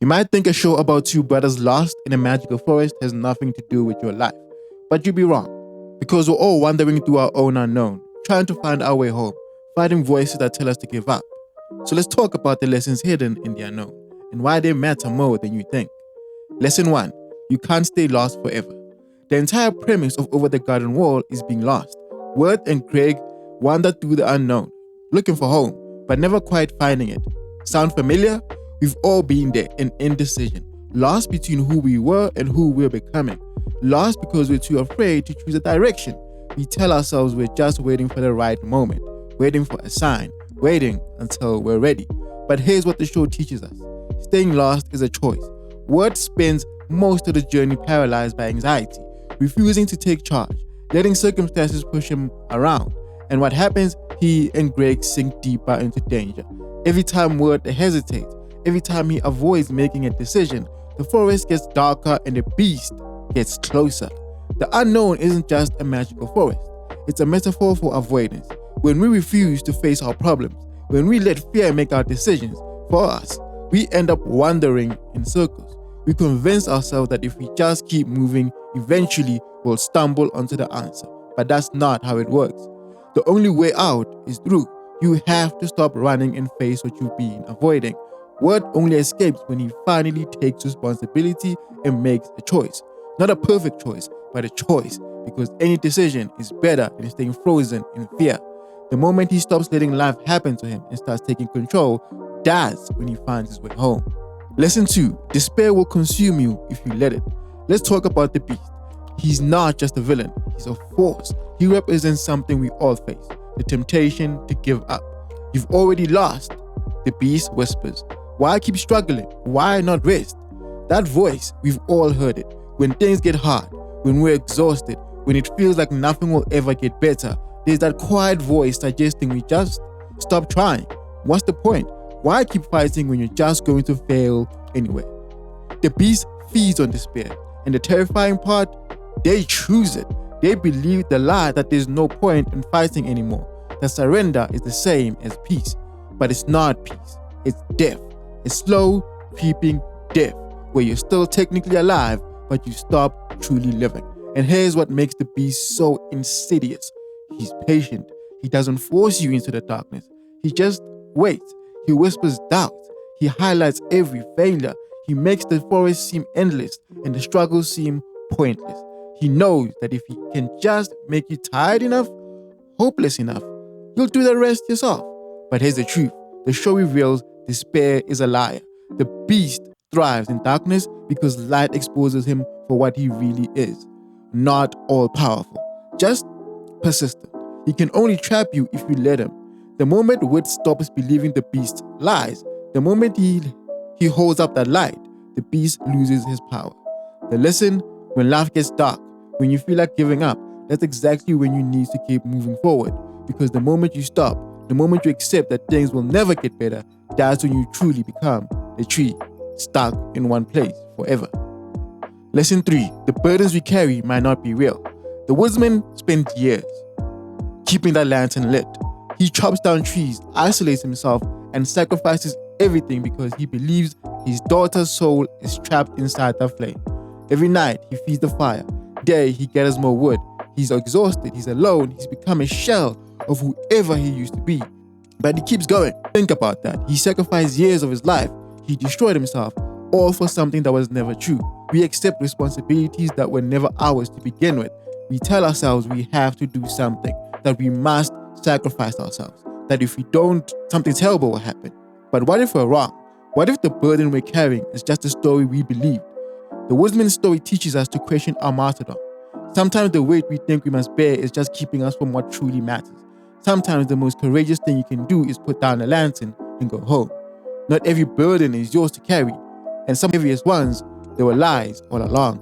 You might think a show about two brothers lost in a magical forest has nothing to do with your life, but you'd be wrong. Because we're all wandering through our own unknown, trying to find our way home, fighting voices that tell us to give up. So let's talk about the lessons hidden in the unknown and why they matter more than you think. Lesson 1. You can't stay lost forever. The entire premise of Over the Garden Wall is being lost. Wirt and Greg wander through the unknown, looking for home, but never quite finding it. Sound familiar? We've all been there, in indecision, lost between who we were and who we're becoming. Lost because we're too afraid to choose a direction. We tell ourselves we're just waiting for the right moment, waiting for a sign, waiting until we're ready. But here's what the show teaches us. Staying lost is a choice. Wirt spends most of the journey paralyzed by anxiety, refusing to take charge, letting circumstances push him around. And what happens? He and Greg sink deeper into danger. Every time Wirt hesitates, every time he avoids making a decision, the forest gets darker and the beast gets closer. The unknown isn't just a magical forest. It's a metaphor for avoidance. When we refuse to face our problems, when we let fear make our decisions for us, we end up wandering in circles. We convince ourselves that if we just keep moving, eventually we'll stumble onto the answer. But that's not how it works. The only way out is through. You have to stop running and face what you've been avoiding. Wirt only escapes when he finally takes responsibility and makes a choice. Not a perfect choice, but a choice, because any decision is better than staying frozen in fear. The moment he stops letting life happen to him and starts taking control, that's when he finds his way home. Lesson 2. Despair will consume you if you let it. Let's talk about the beast. He's not just a villain, he's a force. He represents something we all face, the temptation to give up. You've already lost. The beast whispers, why keep struggling? Why not rest? That voice, we've all heard it. When things get hard, when we're exhausted, when it feels like nothing will ever get better, there's that quiet voice suggesting we just stop trying. What's the point? Why keep fighting when you're just going to fail anyway? The beast feeds on despair, and the terrifying part, they choose it. They believe the lie that there's no point in fighting anymore, that surrender is the same as peace. But it's not peace, it's death. A slow, creeping death, where you're still technically alive, but you stop truly living. And here's what makes the beast so insidious. He's patient. He doesn't force you into the darkness. He just waits. He whispers doubt. He highlights every failure. He makes the forest seem endless and the struggles seem pointless. He knows that if he can just make you tired enough, hopeless enough, you'll do the rest yourself. But here's the truth. The show reveals despair is a liar. The beast thrives in darkness because light exposes him for what he really is. Not all-powerful, just persistent. He can only trap you if you let him. The moment Wirt stops believing the beast lies, the moment he holds up that light, the beast loses his power. The lesson, when life gets dark, when you feel like giving up, that's exactly when you need to keep moving forward. Because the moment you stop, the moment you accept that things will never get better, that's when you truly become a tree, stuck in one place forever. Lesson 3. The burdens we carry might not be real. The Woodsman spent years keeping that lantern lit. He chops down trees, isolates himself, and sacrifices everything because he believes his daughter's soul is trapped inside that flame. Every night, he feeds the fire. There, he gathers more wood. He's exhausted, he's alone, he's become a shell of whoever he used to be. But he keeps going. Think about that. He sacrificed years of his life. He destroyed himself, all for something that was never true. We accept responsibilities that were never ours to begin with. We tell ourselves we have to do something, that we must sacrifice ourselves, that if we don't, something terrible will happen. But what if we're wrong? What if the burden we're carrying is just a story we believed? The Woodsman story teaches us to question our martyrdom. Sometimes the weight we think we must bear is just keeping us from what truly matters. Sometimes the most courageous thing you can do is put down a lantern and go home. Not every burden is yours to carry, and some heaviest ones, they were lies all along.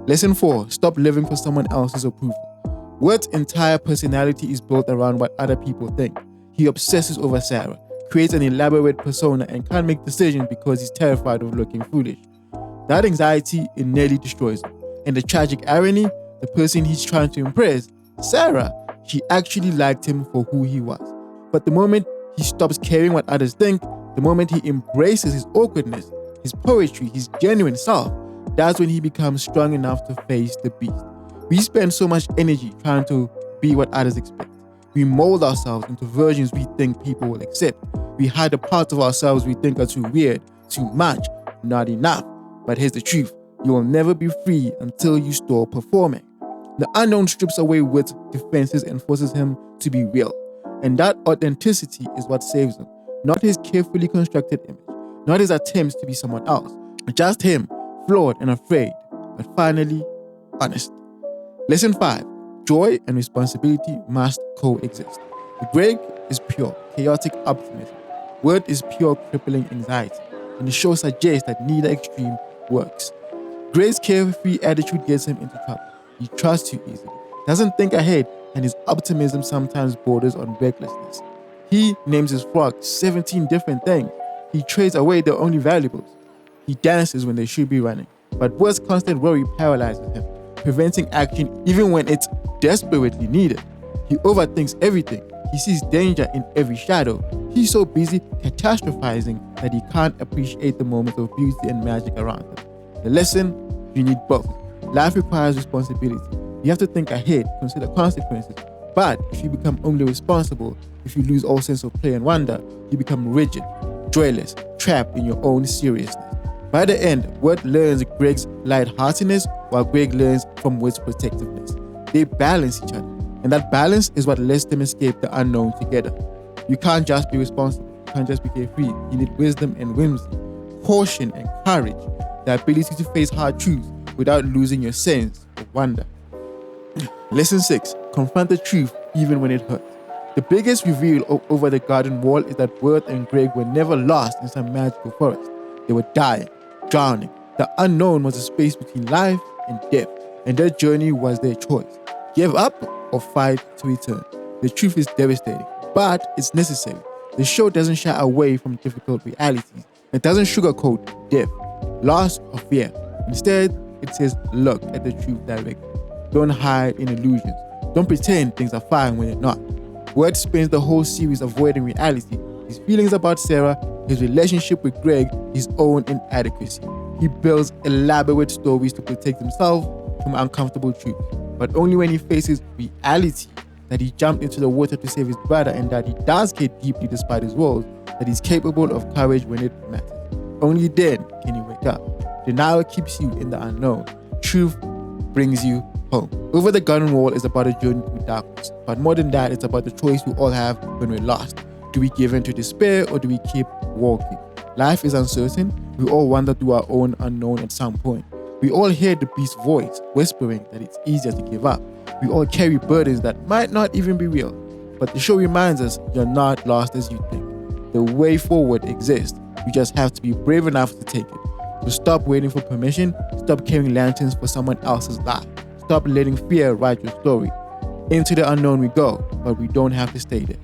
Lesson 4. Stop living for someone else's approval. Wirt's entire personality is built around what other people think. He obsesses over Sarah, creates an elaborate persona, and can't make decisions because he's terrified of looking foolish. That anxiety, it nearly destroys him. And the tragic irony, the person he's trying to impress, Sarah, she actually liked him for who he was. But the moment he stops caring what others think, the moment he embraces his awkwardness, his poetry, his genuine self, that's when he becomes strong enough to face the beast. We spend so much energy trying to be what others expect. We mold ourselves into versions we think people will accept. We hide the parts of ourselves we think are too weird, too much, not enough. But here's the truth. You will never be free until you stop performing. The unknown strips away Wirt's defenses and forces him to be real. And that authenticity is what saves him. Not his carefully constructed image, not his attempts to be someone else. Just him, flawed and afraid, but finally honest. Lesson 5. Joy and responsibility must coexist. Greg is pure, chaotic optimism. Wirt is pure, crippling anxiety. And the show suggests that neither extreme works. Greg's carefree attitude gets him into trouble. He trusts too easily, doesn't think ahead, and his optimism sometimes borders on recklessness. He names his frogs 17 different things. He trades away their only valuables. He dances when they should be running. But Wirt's constant worry paralyzes him, preventing action even when it's desperately needed. He overthinks everything. He sees danger in every shadow. He's so busy catastrophizing that he can't appreciate the moments of beauty and magic around him. The lesson: you need both. Life requires responsibility. You have to think ahead, consider consequences. But if you become only responsible, if you lose all sense of play and wonder, you become rigid, joyless, trapped in your own seriousness. By the end, Wirt learns Greg's lightheartedness while Greg learns from Wirt's protectiveness. They balance each other, and that balance is what lets them escape the unknown together. You can't just be responsible. You can't just be carefree. You need wisdom and whimsy, caution and courage, the ability to face hard truths without losing your sense of wonder. Lesson 6. Confront the truth even when it hurts. The biggest reveal over the garden wall is that Wirt and Greg were never lost in some magical forest. They were dying, drowning. The unknown was a space between life and death, and their journey was their choice. Give up or fight to return. The truth is devastating, but it's necessary. The show doesn't shy away from difficult realities. It doesn't sugarcoat death, loss, or fear. Instead, it says, look at the truth directly. Don't hide in illusions. Don't pretend things are fine when they're not. Wirt spends the whole series avoiding reality, his feelings about Sarah, his relationship with Greg, his own inadequacy. He builds elaborate stories to protect himself from uncomfortable truths, but only when he faces reality, that he jumped into the water to save his brother and that he does care deeply despite his woes, that he's capable of courage when it matters. Only then can he wake up. Denial keeps you in the unknown. Truth brings you home. Over the Garden Wall is about a journey through darkness, but more than that, it's about the choice we all have when we're lost. Do we give in to despair or do we keep walking? Life is uncertain. We all wander through our own unknown at some point. We all hear the beast's voice whispering that it's easier to give up. We all carry burdens that might not even be real. But the show reminds us you're not lost as you think. The way forward exists. You just have to be brave enough to take it. So stop waiting for permission. Stop carrying lanterns for someone else's life. Stop letting fear write your story. Into the unknown we go, but we don't have to stay there.